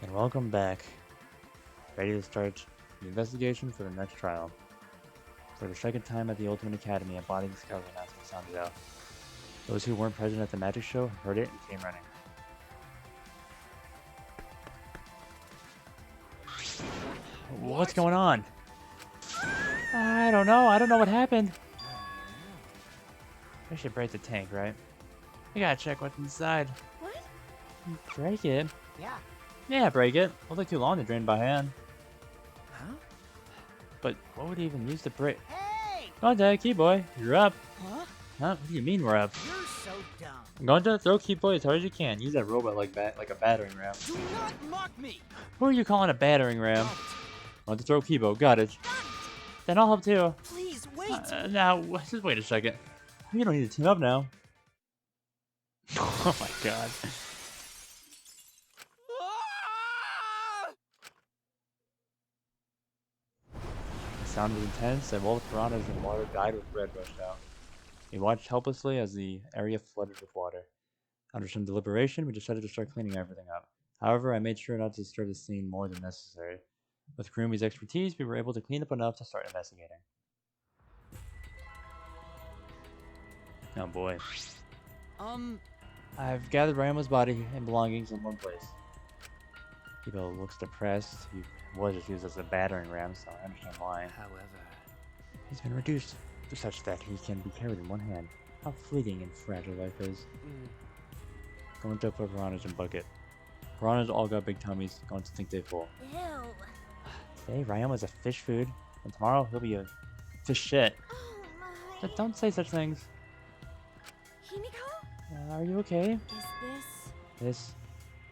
And welcome back. Ready to start the investigation for the next trial. For the second time at the Ultimate Academy, a body discovery announcement sounded out. Those who weren't present at the magic show heard it and came running. What's going on? I don't know. I don't know what happened. I should break the tank, right? I gotta check what's inside. What? Break it? Yeah. Yeah, break it. It'll take too long to drain by hand. Huh? But what would he even use to break? Hey! Gonta, Key Boy, you're up. Huh? Huh? What do you mean we're up? You're so dumb. Gonta, throw Key Boy as hard as you can. Use that robot like a battering ram. Do not mock me. Who are you calling a battering ram? Want to throw Kibo? Got it. Then I'll help too. Please wait. Now, just wait a second. You don't need to team up now. Oh my god. Ah! The sound was intense, and both piranhas and water died with red rushed out. We watched helplessly as the area flooded with water. Under some deliberation, we decided to start cleaning everything up. However, I made sure not to disturb the scene more than necessary. With Kurumi's expertise, we were able to clean up enough to start investigating. Oh boy. I've gathered Rayama's body and belongings in one place. Kibo looks depressed. He was just used as a battering ram, so I understand why. However, He's been reduced to such that he can be carried in one hand. How fleeting and fragile life is. Going to put piranhas in bucket. Piranhas all got big tummies, going to think they full. Ew. Today, Rayama's a fish food, and tomorrow he'll be a fish shit. Oh my. But don't say such things. Himiko? Are you okay? Is this... This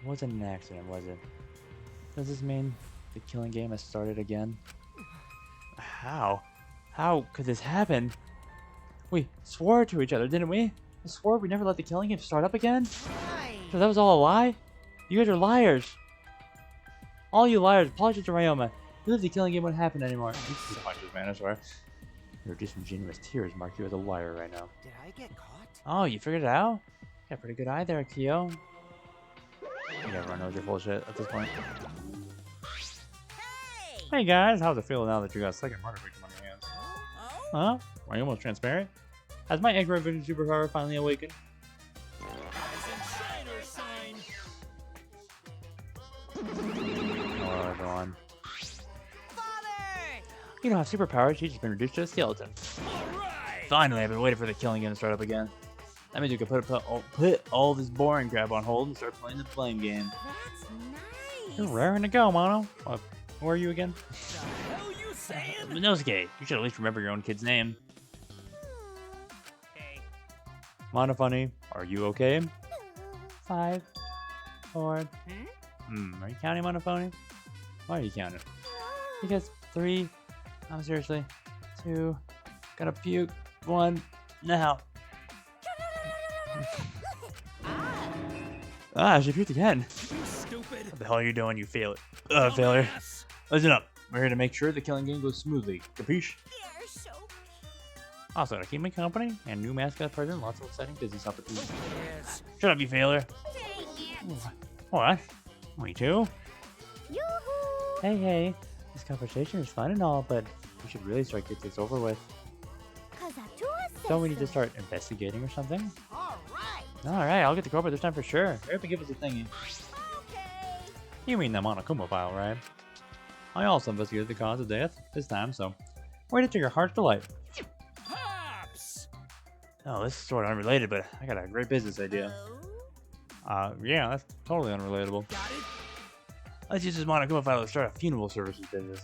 wasn't an accident, was it? Does this mean the killing game has started again? How? How could this happen? We swore to each other, didn't we? We swore we never let the killing game start up again? why? So that was all a lie? You guys are liars! All you liars, apologize to Ryoma. You believe the killing game wouldn't happen anymore. You punches, man, I swear. Your disingenuous tears mark you as a liar right now. Did I get caught? Oh, you figured it out? Got a pretty good eye there, Kyo. I think everyone knows you're full of shit at this point. Hey! Hey guys, how's it feel now that you got a second murder victim on your hands? Oh? Huh? Are you almost transparent? Has my X-ray vision superpower finally awakened? Oh, go on. Father! You don't have superpowers, you've just been reduced to a skeleton. Alright! Finally, I've been waiting for the killing game to start up again. That means you can put all this boring crap on hold and start playing the flame game. That's nice. You're raring to go, Mono. Who are you again? The hell you saying? Minosuke. You should at least remember your own kid's name. Hey. Mono Funny, are you okay? 5, 4. Are you counting, Mono Funny? Why are you counting? Because 3. Oh, seriously. 2. Gotta puke. 1. Now. She puked again. You stupid. What the hell are you doing, you failure? Dumbass. Failure. Listen up. We're here to make sure the killing game goes smoothly. Capiche? You're so Also, to keep me company and new mascot present, lots of exciting business opportunities. Yes. Shut up, you failure. Dang it. What? Me too? Yoo-hoo. Hey. This conversation is fun and all, but we should really start getting this over with. Kazatua Don't we need to says so. start investigating or something? Alright. Alright, I'll get the crowbar this time for sure. Hurry up and give us a thingy. Okay. You mean the Monokuma file, right? I also investigated the cause of death this time, so wait it to your heart's delight. Pops! Oh, this is sort of unrelated, but I got a great business idea. Yeah, that's totally unrelatable. Got it? Let's use this Monokuma file to start a funeral services business.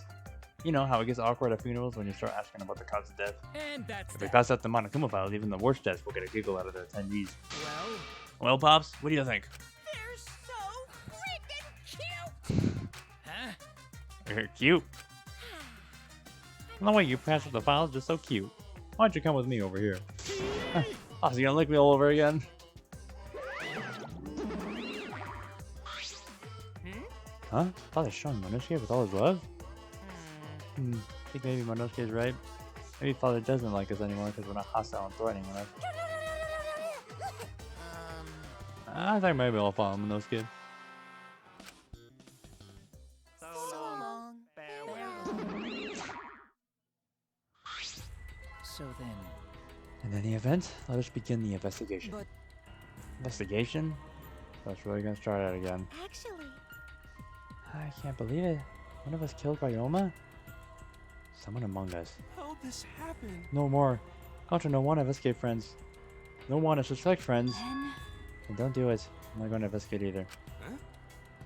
You know how it gets awkward at funerals when you start asking about the cause of death? And that's If we that. pass out the Monokuma files, even the worst deaths will get a giggle out of their attendees. Well, Well, Pops, what do you think? They're so freaking cute. huh? You're cute. The way you pass out the files is just so cute. Why don't you come with me over here? Oh, so you gonna lick me all over again? Huh? Father's showing Monosuke with all his love? I think maybe Monosuke is right. Maybe Father doesn't like us anymore because we're not hostile and threatening enough. I think maybe I'll follow Monosuke. In any event, let us begin the investigation. But Investigation? That's really gonna start out again. Actually, I can't believe it. One of us killed Ryoma? Someone among us. how'd this happen? No more. Contra no want to investigate, friends. No want to suspect, friends. then And don't do it. I'm not going to investigate either.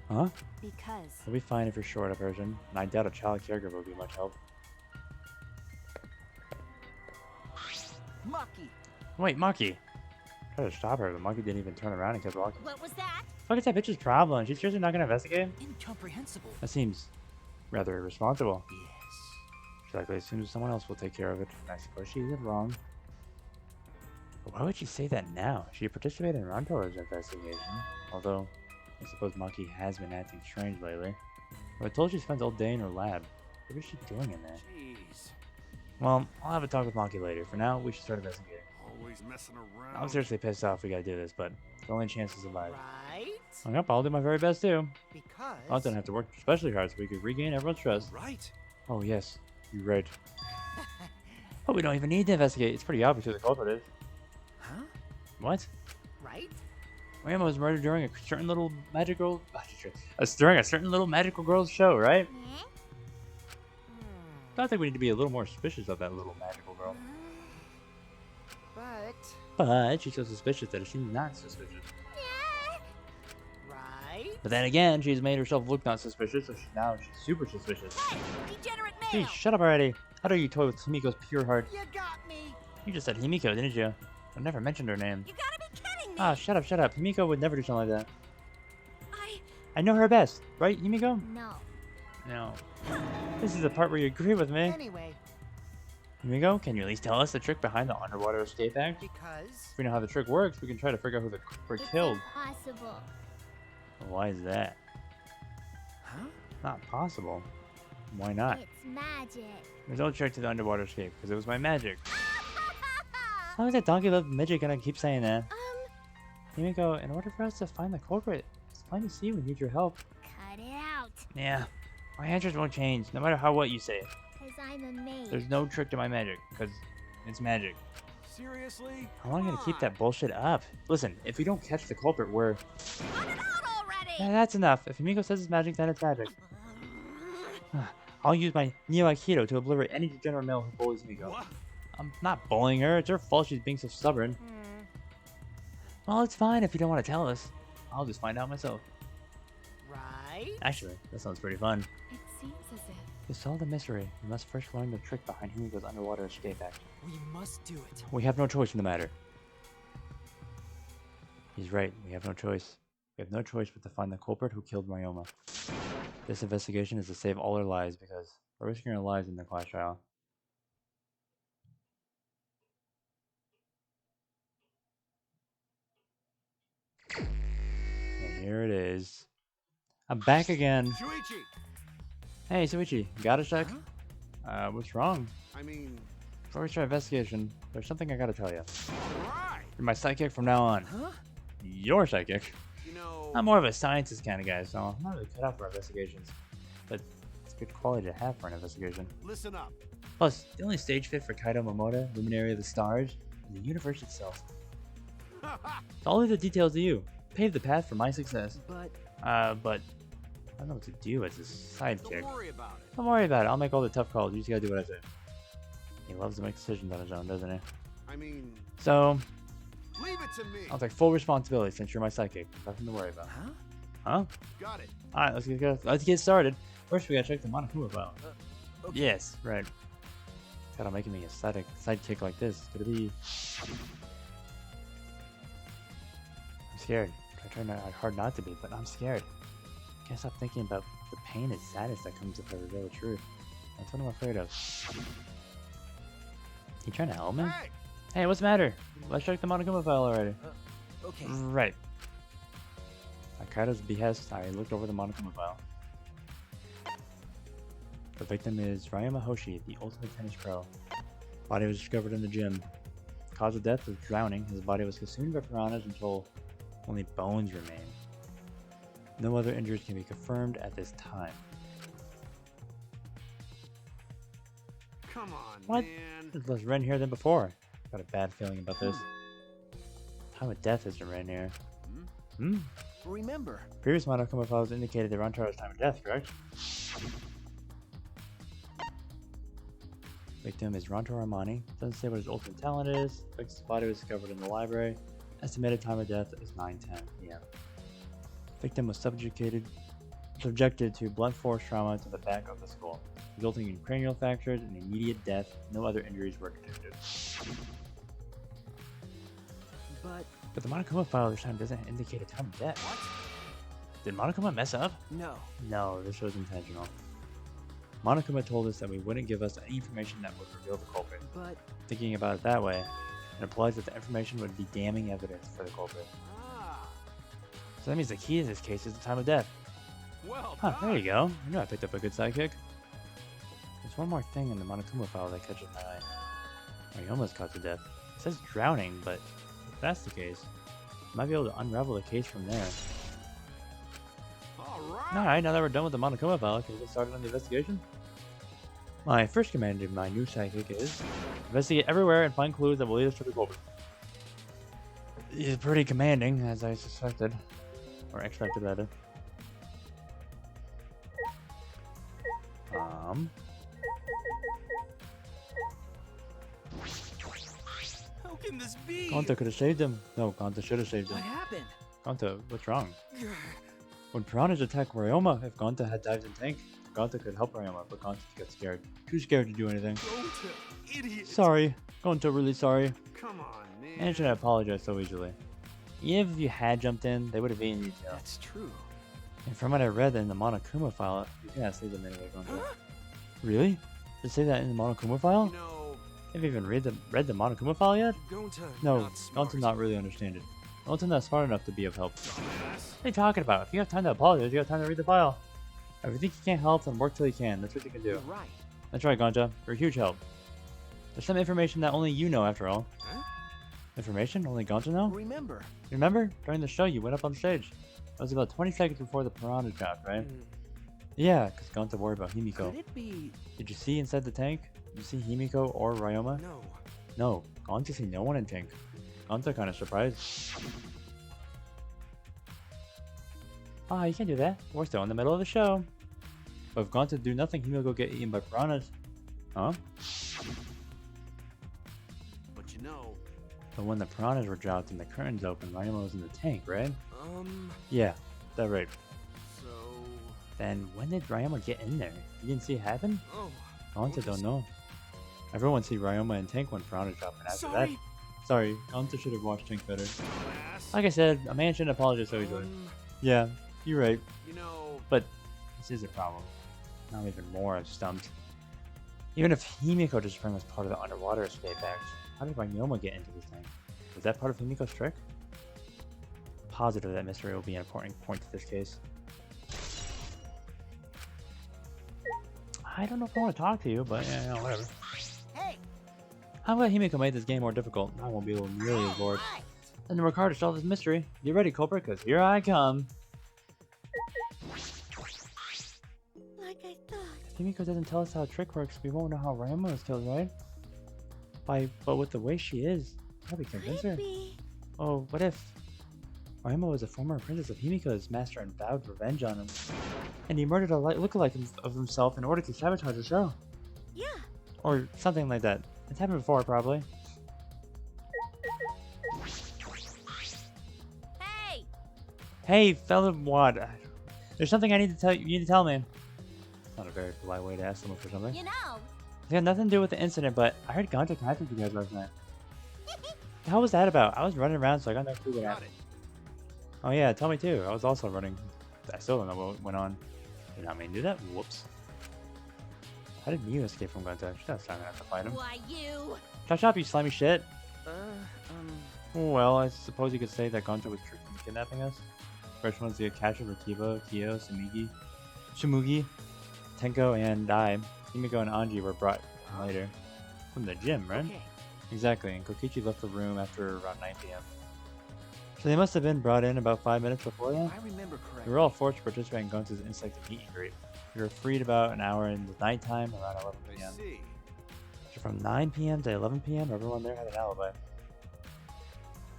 Huh? Huh? because We'll be fine if you're short a person, and I doubt a child caregiver will be much help. Maki! Wait, Maki! Tried to stop her, but Maki didn't even turn around and kept walking. what was that? Fuck is that bitch's problem? She's seriously not going to investigate? Incomprehensible. That seems rather irresponsible. Yes. She likely assumes someone else will take care of it, and I suppose she isn't wrong. But why would she say that now? She participated in Rantora's investigation, although I suppose Maki has been acting strange lately. I was told she spends all day in her lab. What is she doing in there? Jeez. Well, I'll have a talk with Maki later. For now, we should start investigating. Always messing around. I'm seriously pissed off we gotta do this, but it's the only chance to survive. Right? Yep, I'll do my very best too. Because. I don't have to work especially hard so we could regain everyone's trust. Right. Oh yes, you're right. But we don't even need to investigate. It's pretty obvious who the culprit is. Huh? What? Right? Ryoma was murdered during a certain little magical... during a certain little magical girl's show, right? Eh? I think we need to be a little more suspicious of that little magical girl. But. But she's so suspicious that it seems not suspicious. Yeah. Right? But then again, she's made herself look not suspicious, so she's super suspicious. Hey, degenerate Hey, male! shut up already. How dare you toy with Himiko's pure heart? You got me. You just said Himiko, didn't you? I never mentioned her name. You gotta be kidding me! Ah, shut up, shut up. Himiko would never do something like that. I know her best, right, Himiko? No. No. This is the part where you agree with me. Anyway, Himiko, can you at least tell us the trick behind the underwater escape act? because. If we know how the trick works, we can try to figure out who the culprit It's killed. impossible. Why is that? Huh? Not possible. Why not? It's magic. There's no trick to the underwater escape, because it was my magic. How is that donkey love midget gonna keep saying that? Himiko, in order for us to find the culprit, it's plain to see we need your help. Cut it out. Yeah, my answers won't change, no matter what you say. Cause I'm a maid. There's no trick to my magic, because it's magic. Seriously? How long are you gonna keep that bullshit up? Listen, if we don't catch the culprit, we're... Cut it out already! That's enough. If Himiko says it's magic, then it's magic. I'll use my Neo Aikido to obliterate any degenerate male who bullies Himiko. What? I'm not bullying her. It's her fault she's being so stubborn. Well, it's fine if you don't want to tell us. I'll just find out myself. Right? Actually, that sounds pretty fun. It seems as if To solve the mystery, we must first learn the trick behind Himiko's underwater escape act. We must do it. We have no choice in the matter. He's right. We have no choice. We have no choice but to find the culprit who killed Ryoma. This investigation is to save all our lives because we're risking our lives in the class trial. And here it is. I'm back again. Shuichi! Hey, Suichi, got a sec? Huh? What's wrong? I mean. Before we start investigation, there's something I gotta tell you. Right! You're my sidekick from now on. Huh? Your sidekick. You know. I'm more of a scientist kind of guy, so I'm not really cut out for investigations. But it's a good quality to have for an investigation. Listen up. Plus, the only stage fit for Kaido Momoda, Luminary of the Stars, is the universe itself. So I'll leave the details to you. Pave the path for my success. But. But I don't know what to do as a sidekick. Don't worry about it. Don't worry about it. I'll make all the tough calls. You just gotta do what I say. He loves to make decisions on his own, doesn't he? I mean. So, Leave it to me. I'll take full responsibility since you're my sidekick. Nothing to worry about. Huh? Huh? Got it. Alright, let's get started. First, we gotta check the Monokuma file. Okay. Yes, right. God, I'm making me a sidekick like this. It's gonna be... I'm scared. I try hard not to be, but I'm scared. Can't stop thinking about the pain and sadness that comes if I reveal the truth. That's what I'm afraid of. You trying to help me? Hey! Hey, what's the matter? Let's check the Monokuma file already. Okay. Right. At Kaido's behest, I looked over the Monokuma file. The victim is Ryoma Hoshi, the ultimate tennis pro. Body was discovered in the gym. Cause of death was drowning. His body was consumed by piranhas until only bones remain. No other injuries can be confirmed at this time. Come on, What? man. There's less Ren here than before. Got a bad feeling about this. Time of death isn't right here. Hmm? Remember. Previous Monokuma files indicated that Rantaro's time of death, correct? Victim is Rantaro Armani. Doesn't say what his ultimate talent is. Victim's body was discovered in the library. Estimated time of death is 9:10 p.m. Victim was subjected to blunt force trauma to the back of the skull, resulting in cranial fractures and immediate death. No other injuries were detected. But the Monokuma file this time doesn't indicate a time of death. What? Did Monokuma mess up? No. No, this was intentional. Monokuma told us that we wouldn't give us any information that would reveal the culprit. But... Thinking about it that way, it implies that the information would be damning evidence for the culprit. Ah. So that means the key to this case is the time of death. Well Huh, there you go. I knew I picked up a good sidekick. There's one more thing in the Monokuma file that catches my eye. Ryoma's caught to death. It says drowning, but if that's the case, I might be able to unravel the case from there. Alright, now that we're done with the Monokuma file, can we get started on the investigation? My first command to my new sidekick is investigate everywhere and find clues that will lead us to the culprit. He's pretty commanding, as I suspected. Or expected, rather. How can this be? Gonta could have saved him. No, Gonta should have saved him. What happened? Gonta, what's wrong? When piranhas attacked Ryoma, if Gonta had dived in tank, Gonta could help Ryoma, but Gonta got scared. Too scared to do anything. Gonta, idiot. Sorry. Gonta, really sorry. Come on, man. And shouldn't apologize so easily. Even if you had jumped in, they would have eaten you too. That's true. And from what I read in the Monokuma file, you can save them anyway, Gonta. Really? Did it say that in the Monokuma file? You know, Have you even read the Monokuma file yet? Gonta, No, not smart. Gonta not really understand it. Gonta not smart enough to be of help. Dumbass. What are you talking about? If you have time to apologize, you have time to read the file. If you think you can't help, then work till you can. That's what you can do. You're right. That's right, Gonta. You're a huge help. There's some information that only you know, after all. Huh? Information only Gonta know? Remember. Remember? During the show, you went up on stage. That was about 20 seconds before the piranha dropped, right? Hmm. Yeah, because Gonta worried about Himiko. Could it be? Did you see inside the tank? Did you see Himiko or Ryoma? No. No, Gonta see no one in tank. Gonta kind of surprised. Ah, you can't do that. We're still in the middle of the show. But if Gonta do nothing, Himiko get eaten by piranhas. Huh? But you know. But when the piranhas were dropped and the curtains opened, Ryoma was in the tank, right? Um. Yeah, that's right. So. Then when did Ryoma get in there? You didn't see it happen? Oh. Gonta don't know. Everyone see Ryoma in tank when piranhas drop, and after Sorry. that, sorry, Gonta should have watched tank better. Dumbass. Like I said, a man shouldn't apologize so easily. Yeah, you're right. You know. But this is a problem. Now I'm even more stumped. Even if Himiko just bring us part of the underwater escape act, how did Ryoma get into this thing? Was that part of Himiko's trick? I'm positive that mystery will be an important point to this case. I don't know if I want to talk to you, but yeah, whatever. Hey. I'm glad Himiko made this game more difficult. I won't be able to really avoid. And the Ricardo to solve this mystery. Get ready, culprit, because here I come. Like I thought. If Himiko doesn't tell us how a trick works, we won't know how Ryoma was killed, right? But with the way she is, how do we convince her? Could be. Oh, what if Ryoma was a former apprentice of Himiko's master and vowed revenge on him? And he murdered a lookalike of himself in order to sabotage the show. Yeah. Or something like that. It's happened before, probably. Hey. Hey, fella, what? There's something I need to tell you. You need to tell me. It's not a very polite way to ask someone for something. You know. It had nothing to do with the incident, but I heard Gonta contacted you guys last night. The hell was that about? I was running around, so I got no clue what Got happened. it. Oh yeah, tell me too. I was also running. I still don't know what went on. Did not mean to do that? Whoops. How did Miu escape from Gonta? She's not strong enough to fight him. Why you? Shut up, you slimy shit! Uh. Well, I suppose you could say that Gonta was tricked into kidnapping us. First one's the capture for Kiba, Kyo, Shumugi, Tenko, and I. Himiko and Anji were brought later. From the gym, right? Okay. Exactly, and Kokichi left the room after around 9 p.m. So they must have been brought in about 5 minutes before that? I remember We correctly. were all forced to participate in Gonta's insect meet and greet. We were freed about an hour in the nighttime, around 11 p.m. I see. After From 9 p.m. to 11 p.m., everyone there had an alibi.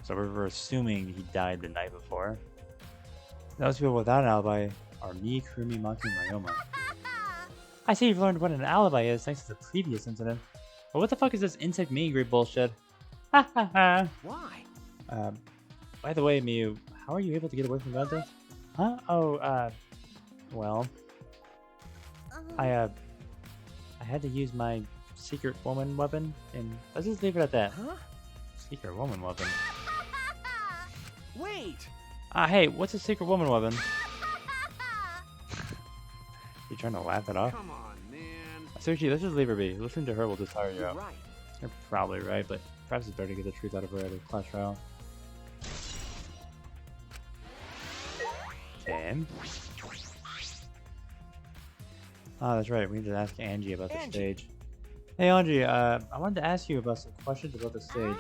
So we're assuming he died the night before. Those people without an alibi are me, Kurumi, Maki, and Ryoma. I see you've learned what an alibi is thanks to the previous incident. But what the fuck is this insect meet and greet bullshit? Ha ha ha! Why? By the way, Miyu, how are you able to get away from Venta? Huh? Oh, well, I had to use my secret woman weapon, and let's just leave it at that. Huh? Secret woman weapon. Wait! Hey, what's a secret woman weapon? You trying to laugh it off? Come on, man. Seriously, let's just leave her be. Listening to her will just tire you You're out. right. You're probably right, but perhaps it's better to get the truth out of her at a Clash Royale. Okay. Ah, that's right. We need to ask Angie about the stage. Hey, Angie, I wanted to ask you about some questions about the stage.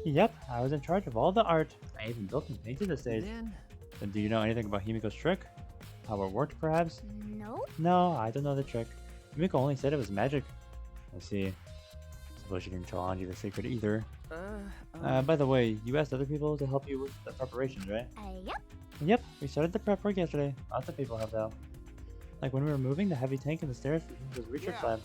Yep, I was in charge of all the art. I even built and painted the stage. Then do you know anything about Himiko's trick? How it worked, perhaps? Nope. No, I don't know the trick. Himiko only said it was magic. I see. Suppose you didn't tell Angie the secret either. By the way, you asked other people to help you with the preparations, right? Yep. Yep, we started the prep work yesterday. Lots of people helped out. Like when we were moving the heavy tank and the stairs for the research lab.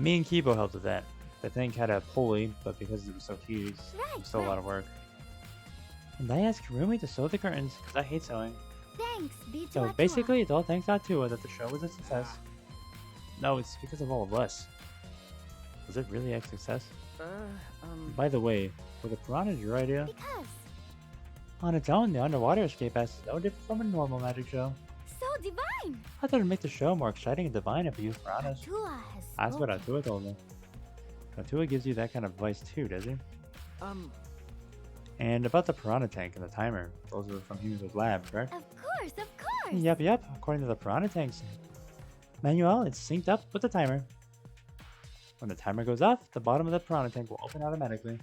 Me and Kibo helped with that. The tank had a pulley, but because it was so huge, it was still a lot of work. And I asked Kurumi to sew the curtains, because I hate sewing. Thanks, So basically, it's all thanks to Atua that the show was a success. No, it's because of all of us. Was it really a success? By the way, were the piranhas your idea? Because. On its own, the underwater escape has no different from a normal magic show. So divine. I thought it'd make the show more exciting and divine if we used piranhas. Atua has That's what Atua told me. Atua gives you that kind of advice too, does he? And about the piranha tank and the timer, those are from Himiko's lab, correct? Of course, of course. Yep, according to the piranha tank's manual, it's synced up with the timer. When the timer goes off, the bottom of the piranha tank will open automatically.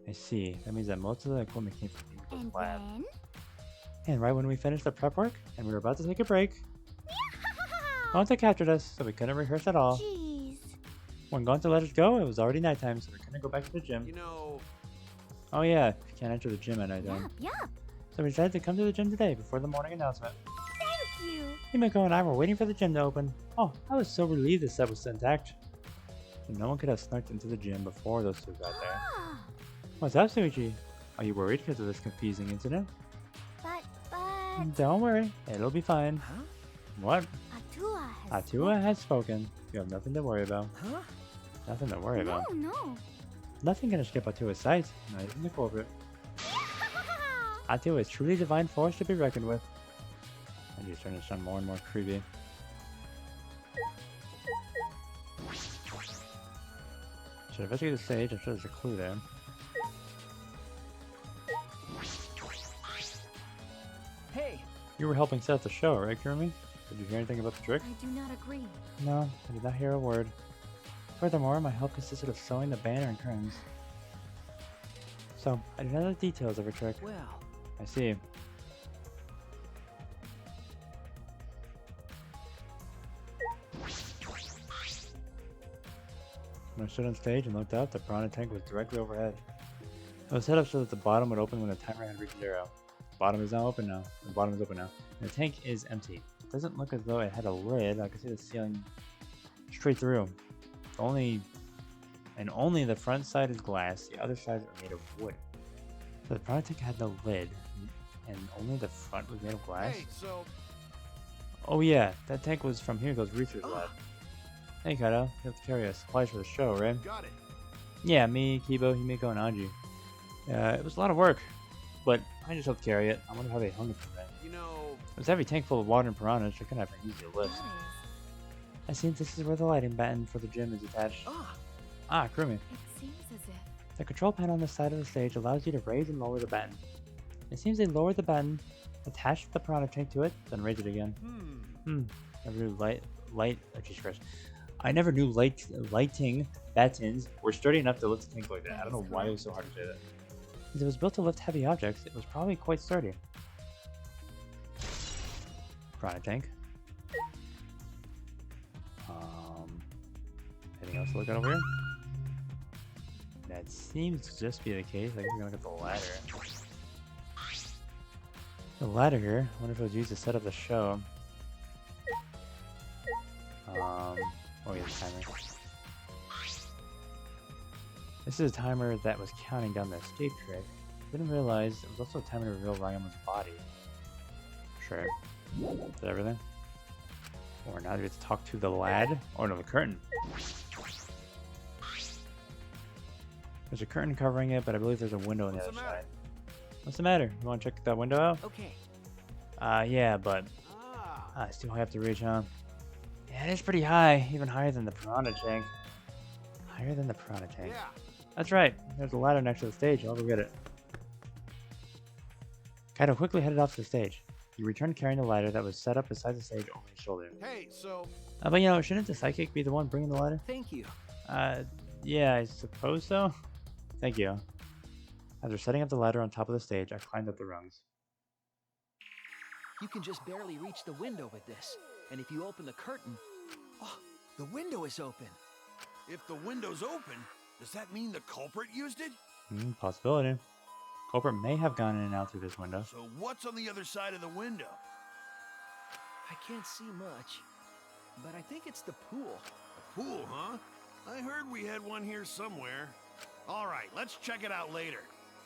I see, that means that most of the equipment came from Himiko's lab. Then? And right when we finished the prep work, and we were about to take a break, Gonta captured us, so we couldn't rehearse at all. Jeez. When Gonta let us go, it was already nighttime, so we couldn't go back to the gym. You know... Oh yeah, you can't enter the gym at nighttime. Yup. So we decided to come to the gym today before the morning announcement. Thank you. Himiko and I were waiting for the gym to open. Oh, I was so relieved the set was intact. So no one could have snuck into the gym before those two got there. What's up, Suichi? Are you worried because of this confusing incident? But... Don't worry, it'll be fine. Huh? What? Atua has spoken. You have nothing to worry about. Huh? Nothing to worry about. No. Nothing can escape Atua's sight, not even the culprit. Atua is truly divine force to be reckoned with. And he's starting to sound more and more creepy. Should investigate the stage. I'm sure there's a clue there. Hey! You were helping set up the show, right, Kurumi? Did you hear anything about the trick? I do not agree. No, I did not hear a word. Furthermore, my help consisted of sewing the banner and curtains. So, I do not know the details of her trick. Well... I see. When I stood on stage and looked up, the piranha tank was directly overhead. It was set up so that the bottom would open when the timer had reached 0. The bottom is now open now. The bottom is open now. And the tank is empty. It doesn't look as though it had a lid. I can see the ceiling straight through. Only the front side is glass. The other sides are made of wood. So the piranha tank had no lid, and only the front was made of glass. Hey, so... Oh yeah, that tank was from Himiko's research lab. Hey Kaido, you have to carry us supplies for the show, right? Got it. Yeah, me, Kibo, Himiko, and Anji. It was a lot of work, but I just helped carry it. I wonder how they hung it from that. You know... It was a heavy tank full of water and piranhas, so I couldn't have an easy lift. I see this is where the lighting button for the gym is attached. Ah, Kurumi. It seems as if... The control panel on the side of the stage allows you to raise and lower the button. It seems they lowered the button, attached the piranha tank to it, then raised it again. Never knew oh Jesus Christ. I never knew lighting buttons were sturdy enough to lift a tank like that. I don't know why it was so hard to say that. Since it was built to lift heavy objects, it was probably quite sturdy. Piranha tank. Anything Let's look at over here. That seems to just be the case. I guess we're gonna get the ladder. The ladder here. I wonder if it was used to set up the show. Oh yeah, the timer. This is a timer that was counting down the escape trick. Didn't realize it was also a timer to reveal Ryaman's body. Sure. Is that everything? Or now do we have to talk to the lad? Oh no, the curtain. There's a curtain covering it, but I believe there's a window on the other side. What's the matter? You want to check that window out? Okay. Yeah, but it's too high up to reach, huh? Yeah, it is pretty high, even higher than the piranha tank. Higher than the piranha tank. Yeah. That's right. There's a ladder next to the stage. I'll go get it. Kaido quickly headed off to the stage. He returned carrying the ladder that was set up beside the stage over his shoulder. Hey, so. But you know, shouldn't the psychic be the one bringing the ladder? Thank you. Yeah, I suppose so. Thank you. After setting up the ladder on top of the stage, I climbed up the rungs. You can just barely reach the window with this. And if you open the curtain... Oh, the window is open. If the window's open, does that mean the culprit used it? Possibility. Culprit may have gone in and out through this window. So what's on the other side of the window? I can't see much, but I think it's the pool. A pool, huh? I heard we had one here somewhere. All right, let's check it out later.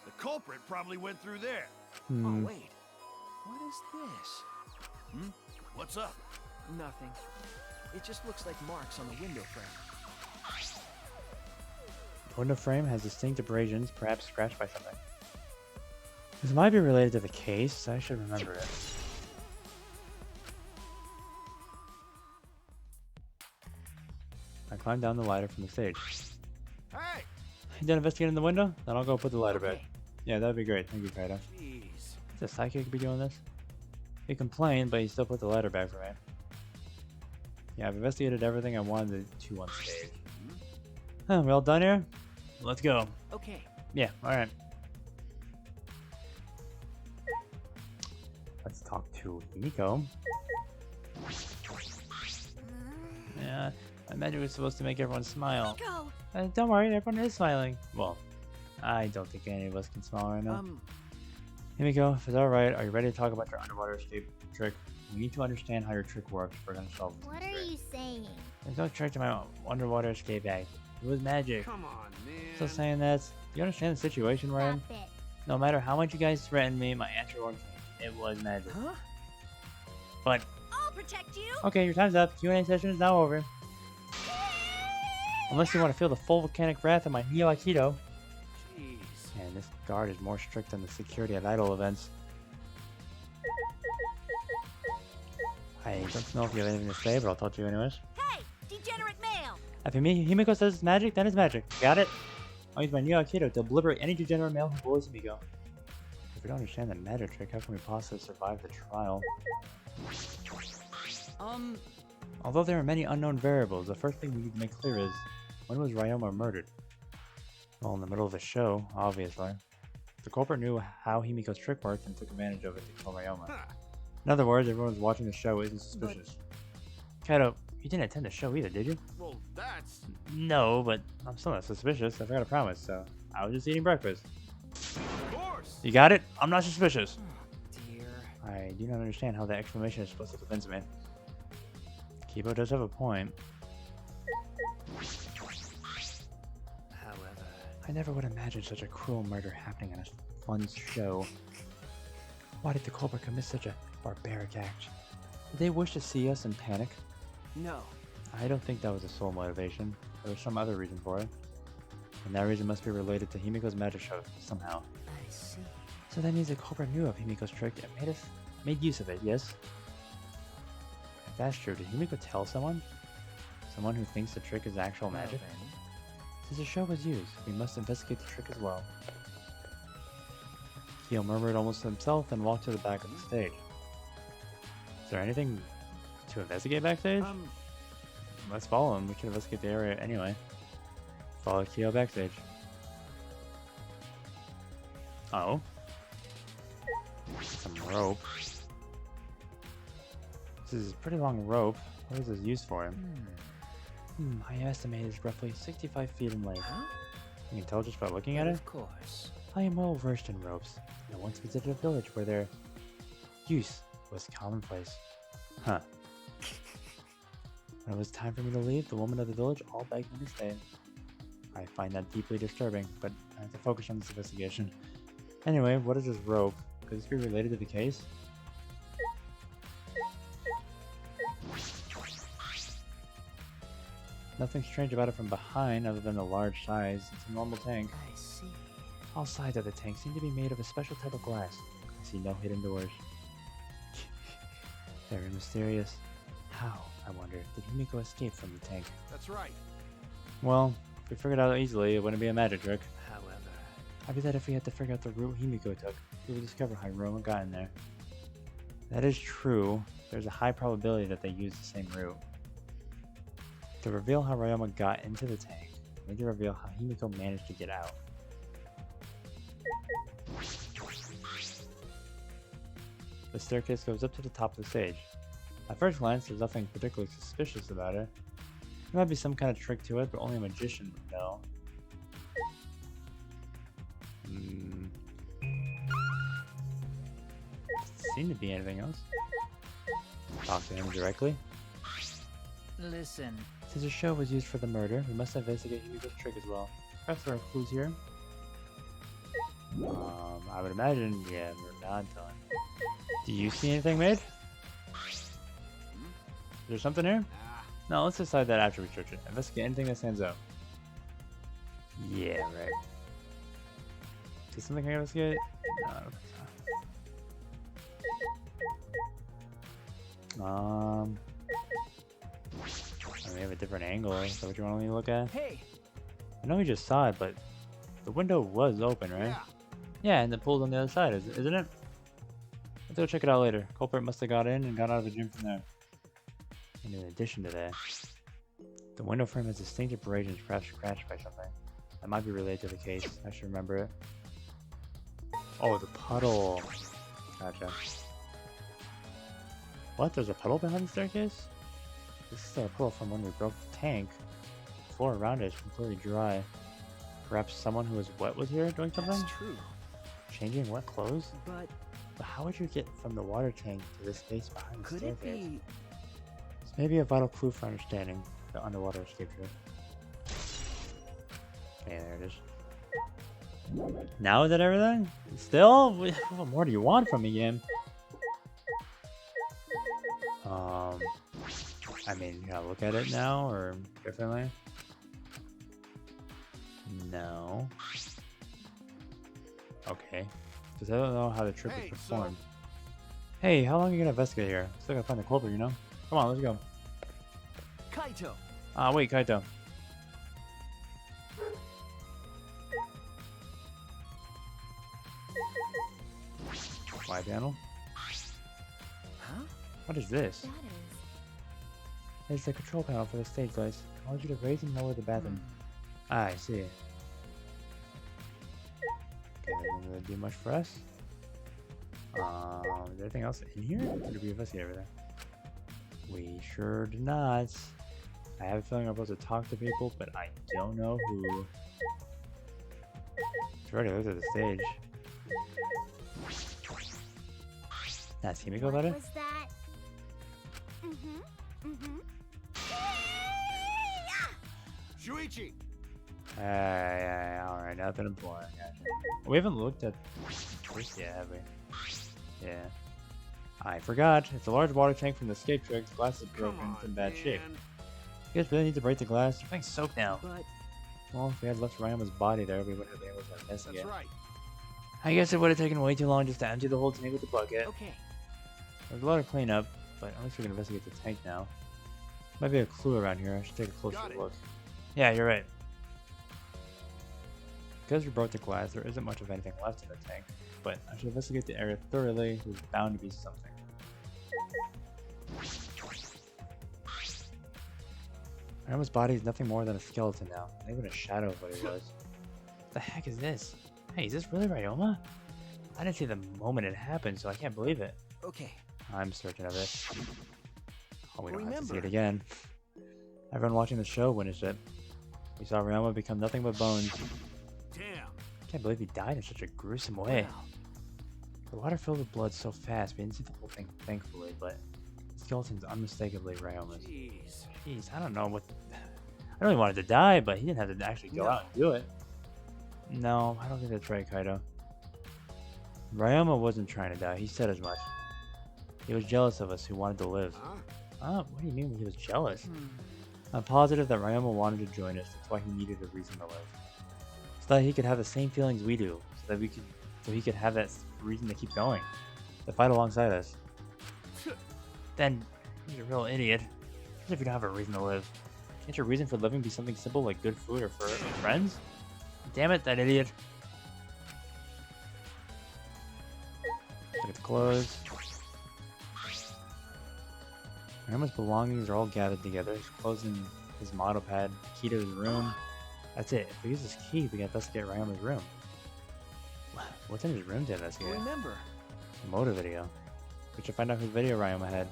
The culprit probably went through there. Oh, wait. What is this? What's up? Nothing. It just looks like marks on the window frame. The window frame has distinct abrasions, perhaps scratched by something. This might be related to the case. I should remember it. I climbed down the ladder from the stage. Hey! You done investigating the window? Then I'll go put the ladder back. Okay. Yeah, that'd be great. Thank you, Kaido. Jeez. The psychic be doing this? He complained, but he still put the ladder back for me. Yeah, I've investigated everything I wanted to on stage. Huh, we all done here? Let's go. Okay. Yeah, alright. Let's talk to Himiko. Yeah, I imagine it was supposed to make everyone smile. Go. Don't worry, everyone is smiling. Well, I don't think any of us can smile right now. Himiko, if it's alright, are you ready to talk about your underwater escape trick? We need to understand how your trick works if we're gonna solve this. What are you saying? There's no trick to my underwater escape bag. It was magic. Come on, man. Still saying that? Do you understand the situation we're in? Stop it. No matter how much you guys threatened me, my answer was it was magic. Huh? But I'll protect you. okay, your time's up. Q&A session is now over. Unless you want to feel the full volcanic wrath of my Neo Aikido. Jeez. And this guard is more strict than the security at idol events. I don't know if you have anything to say, but I'll talk to you anyways. Hey, degenerate male. If Himiko says it's magic, then it's magic. Got it? I'll use my Neo Aikido to obliterate any degenerate male who bullies Himiko. If we don't understand the magic trick, how can we possibly survive the trial? Although there are many unknown variables, the first thing we need to make clear is, when was Ryoma murdered? Well, in the middle of the show, obviously. The culprit knew how Himiko's trick worked and took advantage of it to kill Ryoma. In other words, everyone who's watching the show isn't suspicious. Kaido, you didn't attend the show either, did you? Well, that's... No, but I'm still not suspicious. I forgot a promise, so I was just eating breakfast. Of course. You got it? I'm not suspicious. Oh, dear. I do not understand how that explanation is supposed to convince me. Kibo does have a point. However... I never would imagine such a cruel murder happening on a fun show. Why did the culprit commit such a barbaric act? Did they wish to see us in panic? No. I don't think that was the sole motivation. There was some other reason for it. And that reason must be related to Himiko's magic show, somehow. I see. So that means the culprit knew of Himiko's trick and made use of it, yes? If that's true, did Himiko tell someone? Someone who thinks the trick is actual magic? Well, then. Since the show was used, we must investigate the trick as well. Kyo murmured almost to himself and walked to the back of the stage. Is there anything to investigate backstage? Let's follow him. We can investigate the area anyway. Follow Kyo backstage. Oh. Some rope. This is a pretty long rope. What is this used for? I estimate it's roughly 65 feet in length. Huh? You can tell just by looking But at it. of course. I am well versed in ropes. I once visited a village where their use was commonplace. Huh. When it was time for me to leave, the woman of the village all begged me to stay. I find that deeply disturbing, but I have to focus on this investigation. Anyway, what is this rope? Could this be related to the case? Nothing strange about it from behind other than the large size. It's a normal tank. I see. All sides of the tank seem to be made of a special type of glass. I see no hidden doors. Very mysterious. How, I wonder, did Himiko escape from the tank? That's right. Well, if we figured it out easily, it wouldn't be a magic trick. However, I bet if we had to figure out the route Himiko took, we would discover how Roma got in there. That is true. There's a high probability that they used the same route. To reveal how Ryoma got into the tank, we need to reveal how Himiko managed to get out. The staircase goes up to the top of the stage. At first glance, there's nothing particularly suspicious about it. There might be some kind of trick to it, but only a magician would know. Doesn't seem to be anything else. Talk to him directly. listen. Since the show was used for the murder, we must investigate Himiko's trick as well. Perhaps there are clues here. I would imagine, yeah, we're not telling. Do you see anything, mate? Is there something here? No, let's decide that after we search it. Investigate anything that stands out. Yeah, right. Is something I can investigate? No, I don't think so. We have a different angle. Is that what you want me to look at? Hey, I know we just saw it, but the window was open, right? Yeah. Yeah, and the pool's on the other side, isn't it? Let's go check it out later. Culprit must have got in and got out of the gym from there. And in addition to that, the window frame has distinct abrasions, perhaps scratched by something. That might be related to the case. I should remember it. Oh, the puddle. Gotcha. What? There's a puddle behind the staircase? This is a puddle from when we broke the tank. The floor around it is completely dry. Perhaps someone who was wet was here doing something? that's true. Changing wet clothes? But But how would you get from the water tank to the space behind the could it staircase? be? This may be a vital clue for understanding the underwater escape trick. Okay, there it is. Now is that everything? Still? What more do you want from me, game? I mean, you gotta look at it now, or differently? No. Okay. Because I don't know how the trick Hey, is performed. Hey, how long are you gonna investigate here? Still gotta find the culprit, you know? Come on, let's go. Kaito. Wait, Kaito. Wide panel? Huh? What is this? That is. It's the control panel for the stage lights. I want you to raise and lower the bathroom. I see. Okay, that doesn't really do much for us. Is there anything else in here? Or did we investigate everything? We sure did not. I have a feeling I'm supposed to talk to people, but I don't know who. It's already looked at the stage. That's Himiko about it? What was that? Shuichi! Yeah, alright, nothing important. Gotcha. We haven't looked at this yet, have we? Yeah. I forgot. It's a large water tank from the escape trick. The glass is broken. It's in bad shape. You guys really need to break the glass? Everything's soaked now. But Well, if we had left Ryoma's body there, we would have been able to investigate. That's right. I guess it would have taken way too long just to empty the whole tank with the bucket. okay. There's a lot of cleanup, but at least we can investigate the tank now. Might be a clue around here. I should take a closer Got it. look. Yeah, you're right. Because we broke the glass, there isn't much of anything left in the tank, but I should investigate the area thoroughly. There's bound to be something. Ryoma's body is nothing more than a skeleton now, not even a shadow of what it was. What the heck is this? Hey, is this really Ryoma? I didn't see the moment it happened, so I can't believe it. Okay. I'm certain of it. Oh, we don't have to see it Remember- again. Everyone watching the show witnessed it. We saw Ryoma become nothing but bones. Damn. Can't believe he died in such a gruesome way. Wow. The water filled with blood so fast, we didn't see the whole thing, thankfully, but the skeleton's unmistakably Ryoma's. Jeez. Jeez, I don't know what. I know he wanted to die, but he didn't have to actually go out and do it. No, I don't think that's right, Kaido. Ryoma wasn't trying to die, he said as much. He was jealous of us who wanted to live. Huh? What do you mean he was jealous? I'm positive that Ryoma wanted to join us, that's why he needed a reason to live. So that he could have the same feelings we do, so he could have that reason to keep going, to fight alongside us. Then, you're a real idiot. As if you don't have a reason to live. Can't your reason for living be something simple like good food or friends? Damn it, that idiot. Look at the clothes. Ryoma's belongings are all gathered together. His clothes and his model pad, key to his room. That's it. If we use this key, we can investigate Ryoma's room. What's in his room to investigate? Remember. A motor video. We should find out whose video Ryoma had.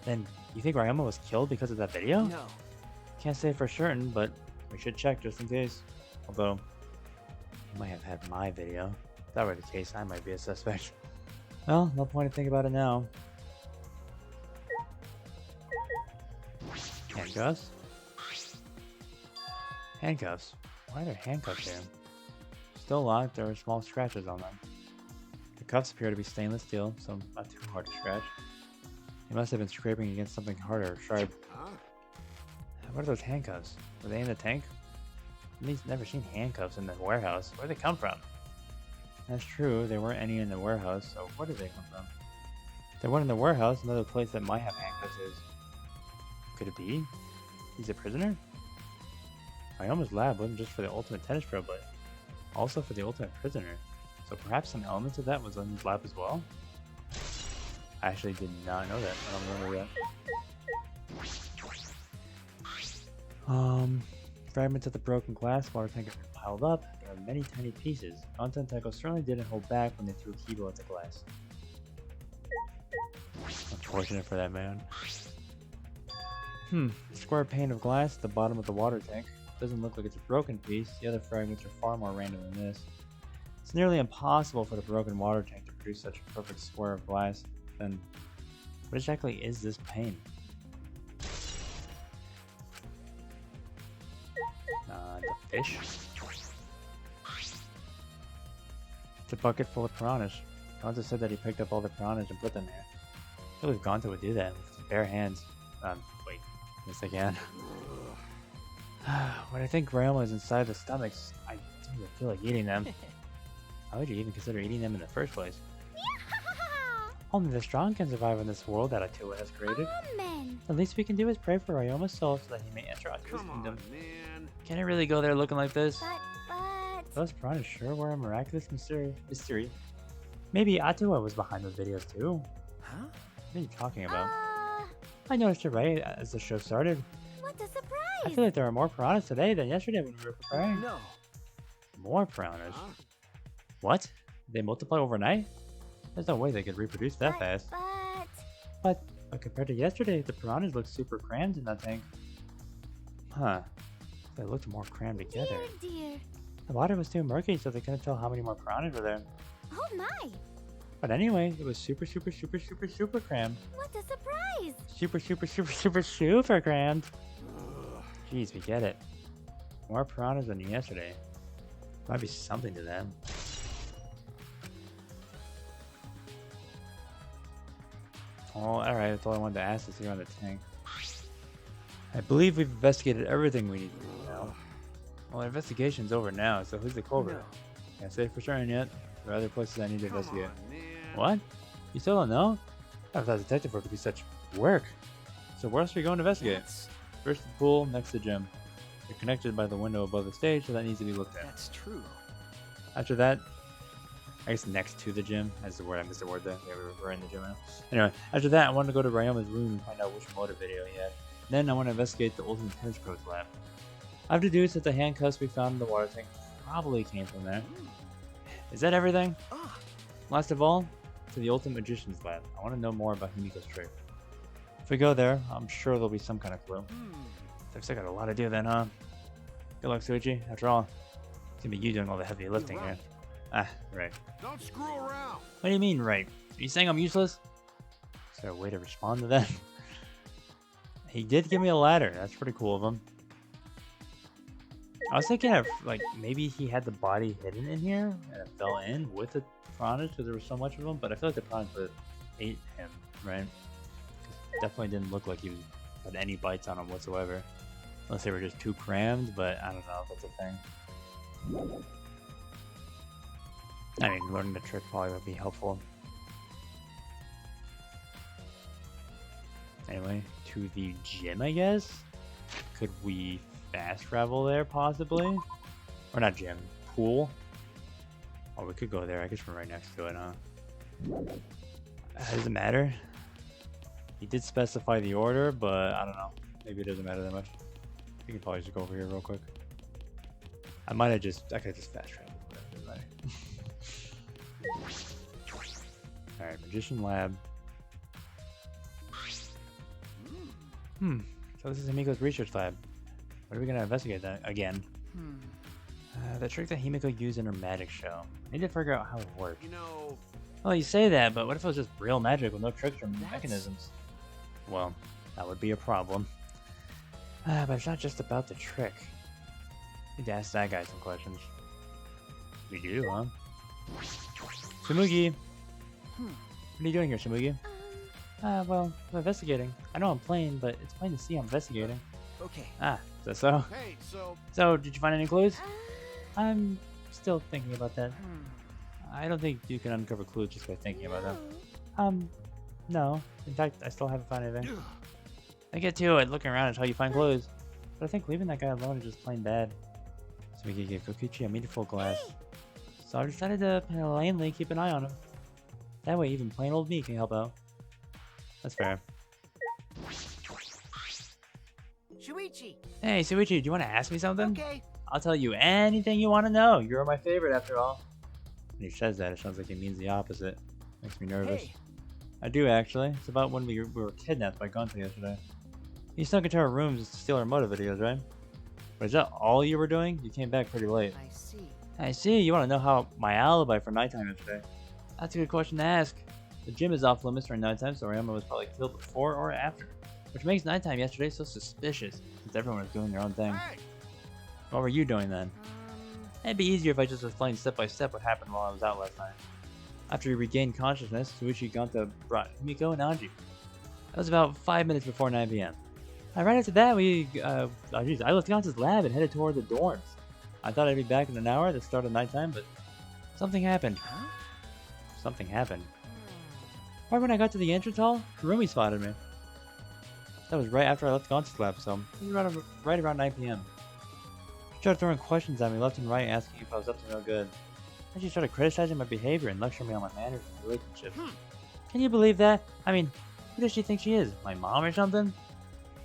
Then, you think Ryoma was killed because of that video? No. Can't say for certain, but we should check just in case. Although, he might have had my video. If that were the case, I might be a suspect. Well, no point in thinking about it now. Handcuffs? Handcuffs? Why are there handcuffs here? Still locked, there are small scratches on them. The cuffs appear to be stainless steel, so not too hard to scratch. He must have been scraping against something harder or sharp. Huh? What are those handcuffs? Were they in the tank? I've never seen handcuffs in the warehouse. Where'd they come from? That's true, there weren't any in the warehouse, so where did they come from? If they weren't in the warehouse, another place that might have handcuffs is... Could it be? He's a prisoner? Ryoma's lab wasn't just for the ultimate tennis pro, but also for the ultimate prisoner. So perhaps some elements of that was in his lab as well? I actually did not know that. I don't remember that. Fragments of the broken glass water tank have been piled up. There are many tiny pieces. Content Tycho certainly didn't hold back when they threw Kibo at the glass. Unfortunate for that man. Square pane of glass at the bottom of the water tank. Doesn't look like it's a broken piece. The other fragments are far more random than this. It's nearly impossible for the broken water tank to produce such a perfect square of glass. Then, what exactly is this pane? The fish? It's a bucket full of piranhas. Gonzo said that he picked up all the piranhas and put them here. I believe Gonzo would do that with his bare hands. Wait. Yes, I can. When I think Ryoma is inside the stomachs, I don't even feel like eating them. How would you even consider eating them in the first place? Only the strong can survive in this world that Atua has created. Amen. The least we can do is pray for Ryoma's soul so that he may enter Atua's Come kingdom. on, man. Can I really go there looking like this? But... Those piranhas sure were a miraculous mystery. Maybe Atua was behind those videos too. Huh? What are you talking about? I noticed it right as the show started. What a I surprise! feel like there are more piranhas today than yesterday when we were preparing. No. More piranhas? Huh? What? They multiply overnight? There's no way they could reproduce that fast. But compared to yesterday, the piranhas look super crammed in that tank. Huh. They looked more crammed together. Dear, dear. The water was too murky, so they couldn't tell how many more piranhas were there. Oh my! But anyway, it was super crammed. What a surprise! Super crammed. Jeez, we get it. More piranhas than yesterday. Might be something to them. Oh, alright, that's all I wanted to ask is here on the tank. I believe we've investigated everything we need to do now. Well, the investigation's over now, so who's the culprit? No. Can't say for certain yet. There are other places I need to Come investigate. on, man. What? You still don't know? I thought detective work would be such work. So where else are we going to investigate? That's, First the pool, next the gym. They're connected by the window above the stage, so that needs to be looked at. that's true. After that, I guess next to the gym. That's the word. I missed the word there. Yeah, we're in the gym now. Anyway, after that, I wanted to go to Ryoma's room and find out which motor video he had. Then I want to investigate the Ultimate Tennis Pro's lab. I've deduced that the handcuffs we found in the water tank probably came from there. Is that everything? Ah, Last of all, to the Ultimate Magician's lab. I want to know more about Himiko's trick. If we go there, I'm sure there'll be some kind of clue. Looks like I got a lot to do then, huh? Good luck, Suichi. After all, it's gonna be you doing all the heavy lifting here. Ah, right. Don't screw around. What do you mean, right? Are you saying I'm useless? Is there a way to respond to that? He did give me a ladder. That's pretty cool of him. I was thinking of, like, maybe he had the body hidden in here and it fell in with the piranhas because there was so much of them, but I feel like the piranhas would have ate him, right? It definitely didn't look like he had any bites on him whatsoever. Unless they were just too crammed, but I don't know if that's a thing. I mean, learning the trick probably would be helpful. Anyway, to the gym, I guess? Could we fast travel there, possibly? Or not gym, pool? Oh, we could go there. I guess we're right next to it, huh? Does it matter? He did specify the order, but I don't know. Maybe it doesn't matter that much. We can probably just go over here real quick. I could have just fast traveled. Doesn't matter. Alright, Magician Lab. So this is Himiko's research lab. What are we gonna investigate that again? The trick that Himiko used in her magic show. I need to figure out how it works. You know... Well, you say that, but what if it was just real magic with no tricks or mechanisms? Well, that would be a problem. But it's not just about the trick. Need to ask that guy some questions. We do, huh? Shumugi! What are you doing here, Shumugi? Well, I'm investigating. I know I'm playing, but it's plain to see I'm investigating. Okay. Ah, is that so? Hey, So, did you find any clues? I'm still thinking about that. I don't think you can uncover clues just by thinking about them. No. In fact, I still haven't found anything. I get to it, looking around is how you find clues. But I think leaving that guy alone is just plain bad. So we could give Kokichi a meaningful glass. So I decided to plainly keep an eye on him. That way even plain old me can help out. That's fair. Shuichi. Hey, Suichi, do you want to ask me something? Okay. I'll tell you anything you want to know. You're my favorite after all. When he says that, it sounds like he means the opposite. Makes me nervous. Hey. I do, actually. It's about when we were kidnapped by Gonta yesterday. He snuck into our rooms to steal our moto videos, right? But is that all you were doing? You came back pretty late. I see. I see. You want to know how my alibi for nighttime yesterday? That's a good question to ask. The gym is off limits during nighttime, so Ryoma was probably killed before or after. Which makes nighttime yesterday so suspicious, since everyone was doing their own thing. hey, What were you doing then? It'd be easier if I just explained step by step what happened while I was out last night. After he regained consciousness, Suichi Gonta brought Himiko and Anji. That was about 5 minutes before 9 p.m. Right after that, I left Gonta's lab and headed toward the dorms. I thought I'd be back in an hour at the start of nighttime, but something happened. Huh? Something happened. Right when I got to the entrance hall, Kurumi spotted me. That was right after I left Gonta's lab, so it was right around 9 p.m. She started throwing questions at me left and right, asking if I was up to no good. Then she started criticizing my behavior and lecturing me on my manners and relationships. Can you believe that? I mean, who does she think she is? My mom or something?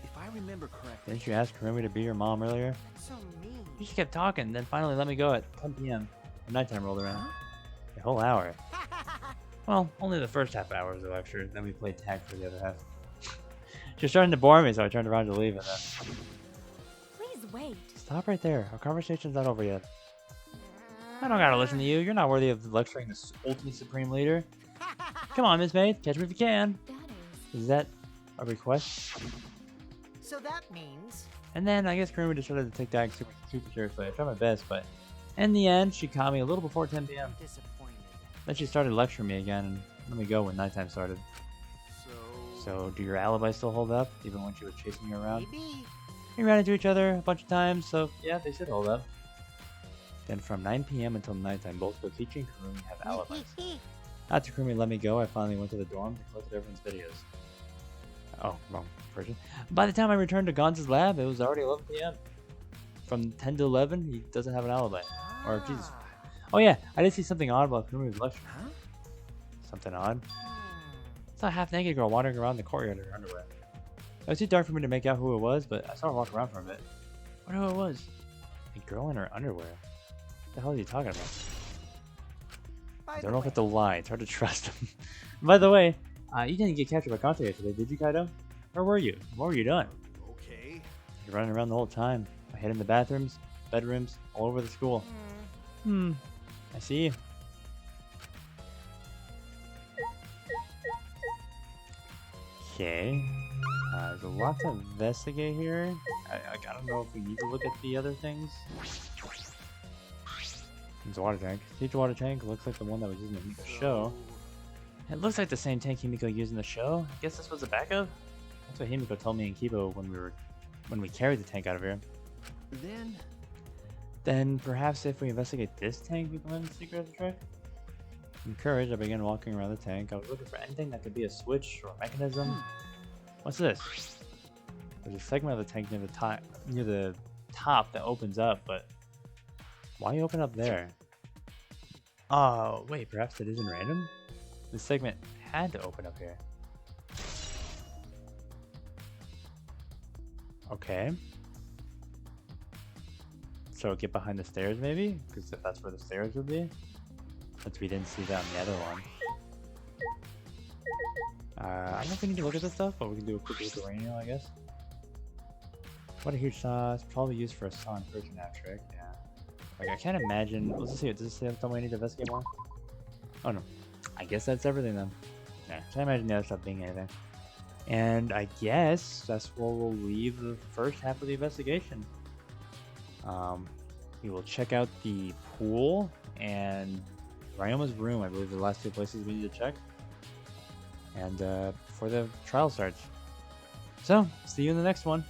If I remember correctly. Didn't you ask Kurumi to be your mom earlier? That's so mean. She just kept talking, then finally let me go at 10 p.m. when nighttime rolled around. A whole hour. Well, only the first half hour of the lecture, then we played tag for the other half. She was starting to bore me, so I turned around to leave, and then... Please wait. Stop right there. Our conversation's not over yet. I don't gotta listen to you. You're not worthy of lecturing this ultimate supreme leader. Come on, Miss Maid. Catch me if you can. That Is that a request? So that means. And then I guess Kurumi decided to take that super seriously. I tried my best, but in the end, she caught me a little before 10 p.m. Disappointed. Then she started lecturing me again and let me go when nighttime started. So, do your alibis still hold up, even when she was chasing you around? Maybe. We ran into each other a bunch of times, so yeah, they should hold up. Then from 9 p.m. until nighttime, both Kokichi and Kurumi have alibis. After Kurumi let me go, I finally went to the dorm to collect everyone's videos. Oh, wrong person. By the time I returned to Gonza's lab, it was already 11 p.m. From 10 to 11, he doesn't have an alibi. Or, Jesus. Oh yeah, I did see something odd while Kurumi's lecture. Huh? Something odd? I saw a half-naked girl wandering around the courtyard in her underwear. It was too dark for me to make out who it was, but I saw her walk around for a bit. I wonder who it was. A girl in her underwear? What the hell are you talking about? I don't know if it's a lie. It's hard to trust him. By the way, you didn't get captured by Kante yesterday, did you, Kaido? Where were you? What were you doing? okay. You're running around the whole time. I hid in the bathrooms, bedrooms, all over the school. I see you. Okay. There's a lot to investigate here. I don't know if we need to look at the other things. There's a water tank. Teacher water tank looks like the one that was used in the show. It looks like the same tank Himiko used in the show. I guess this was a backup? That's what Himiko told me and Kibo when we carried the tank out of here. Then perhaps if we investigate this tank, we can learn the secret of the trick? Encouraged, I began walking around the tank. I was looking for anything that could be a switch or a mechanism. What's this? There's a segment of the tank near the top that opens up, but why open up there? Oh, wait, perhaps it isn't random? This segment had to open up here. Okay. So get behind the stairs maybe? Because that's where the stairs would be. Since we didn't see that on the other one. I don't know if we need to look at this stuff, but we can do a quick look at Rainio, I guess. What a huge saw. It's probably used for a saw and person nap trick, yeah. Like, I can't imagine. Let's just see. Does this say something we need to investigate more? Oh no. I guess that's everything then. Yeah, can't imagine the other stuff being anything. And I guess that's where we'll leave the first half of the investigation. We will check out the pool and Ryoma's room. I believe the last two places we need to check. And before the trial starts. So, see you in the next one.